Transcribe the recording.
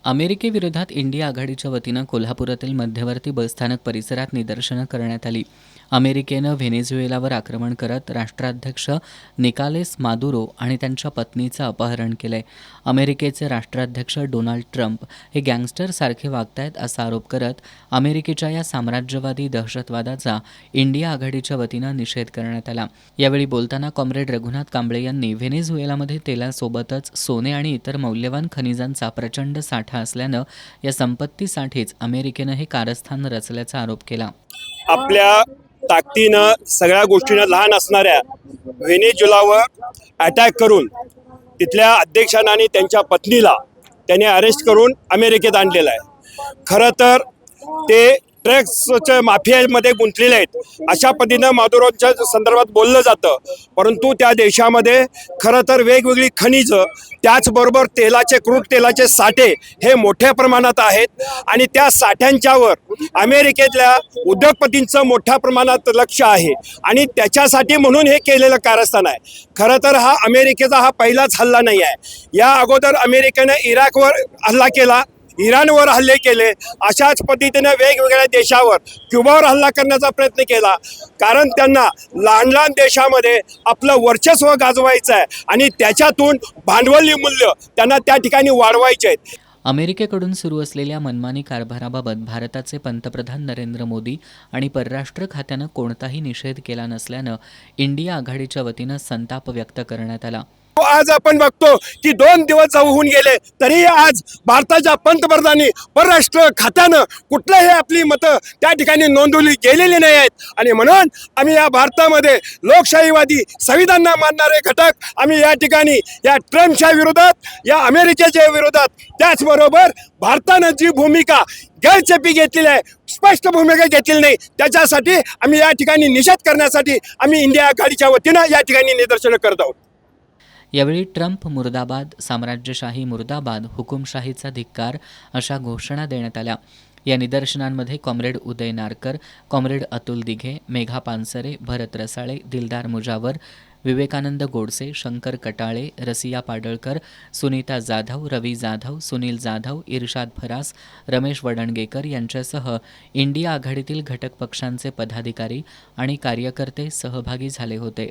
अमेरिकेविरोधात India आघाडीच्या वतीनं कोल्हापुरातील मध्यवर्ती बसस्थानक परिसरात निदर्शनं करण्यात आली. अमेरिकेनं व्हेनेझुएलावर आक्रमण करत राष्ट्राध्यक्ष निकोलस मादुरो आणि त्यांच्या पत्नीचं अपहरण केलंय. अमेरिकेचे राष्ट्राध्यक्ष डोनाल्ड ट्रम्प हे गँगस्टरसारखे वागतायत असा आरोप करत अमेरिकेच्या या साम्राज्यवादी दहशतवादाचा इंडिया आघाडीच्या वतीनं निषेध करण्यात आला. यावेळी बोलताना कॉम्रेड रघुनाथ कांबळे यांनी व्हेनेझुएलामध्ये तेलासोबतच सोने आणि इतर मौल्यवान खनिजांचा प्रचंड साठा असल्यानं या संपत्तीसाठीच अमेरिकेनं हे कारस्थान रचल्याचा आरोप केला. आपल्या ताकदीनं सगळ्या गोष्टींना लहान असणाऱ्या व्हेनेझुएलावर अटॅक करून तिथल्या अध्यक्षांना आणि त्यांच्या पत्नीला त्याने अरेस्ट करून अमेरिकेत आणलेलं आहे. खरं तर ते ड्रग्सच्या माफियामध्ये गुंतलेले आहेत अशा पद्धतीनं मादुरोच्या संदर्भात बोललं जातं. परंतु त्या देशामध्ये खरं तर वेगवेगळी खनिजं त्याचबरोबर क्रूड तेलाचे साठे हे मोठ्या प्रमाणात आहेत आणि त्या साठ्यांच्यावर अमेरिकेतल्या उद्योगपतींचं मोठ्या प्रमाणात लक्ष आहे आणि त्याच्यासाठी म्हणून हे केलेलं कारस्थान आहे. खरं तर हा अमेरिकेचा हा पहिलाच हल्ला नाही आहे. या अगोदर अमेरिकेनं इराकवर हल्ला केला, इराणवर हल्ले केले, अशाच पद्धतीने वेगवेगळ्या देशावर क्युबावर हल्ला करण्याचा प्रयत्न केला. कारण त्यांना लहान लहान देशामध्ये आपलं वर्चस्व गाजवायचं आहे आणि त्याच्यातून भांडवली मूल्य त्यांना त्या ठिकाणी वाढवायचे आहेत. अमेरिकेकडून सुरू असलेल्या मनमानी कारभाराबाबत भारताचे पंतप्रधान नरेंद्र मोदी आणि परराष्ट्र खात्यानं कोणताही निषेध केला नसल्यानं इंडिया आघाडीच्या वतीनं संताप व्यक्त करण्यात आला. आज आपण बघतो की 2 दिवस होऊन गेले तरी आज भारताच्या पंतप्रधानांनी परराष्ट्र खात्यानं कुठलंही आपली मतं त्या ठिकाणी नोंदवली गेलेली नाही आहेत आणि म्हणून आम्ही या भारतामध्ये लोकशाहीवादी संविधान मानणारे घटक आम्ही या ठिकाणी या ट्रम्पच्या विरोधात, या अमेरिकेच्या विरोधात, त्याचबरोबर भारतानं जी भूमिका गैरचेपी घेतलेली आहे, स्पष्ट भूमिका घेतलेली नाही, त्याच्यासाठी आम्ही या ठिकाणी निषेध करण्यासाठी आम्ही इंडिया आघाडीच्या वतीनं या ठिकाणी निदर्शनं करत आहोत. यावेळी ट्रम्प मुर्दाबाद, साम्राज्यशाही मुर्दाबाद, हुकुमशाहीचा धिक्कार अशा घोषणा देण्यात आल्या. या निदर्शनांमध्ये कॉम्रेड उदय नारकर, कॉम्रेड अतुल दिघे, मेघा पानसरे, भरत रसाळे, दिलदार मुजावर, विवेकानंद गोडसे, शंकर कटाळे, रसिया पाडळकर, सुनीता जाधव, रवी जाधव, सुनील जाधव, इर्शाद फरास, रमेश वडणगेकर यांच्यासह इंडिया आघाडीतील घटक पक्षांचे पदाधिकारी आणि कार्यकर्ते सहभागी झाले होते.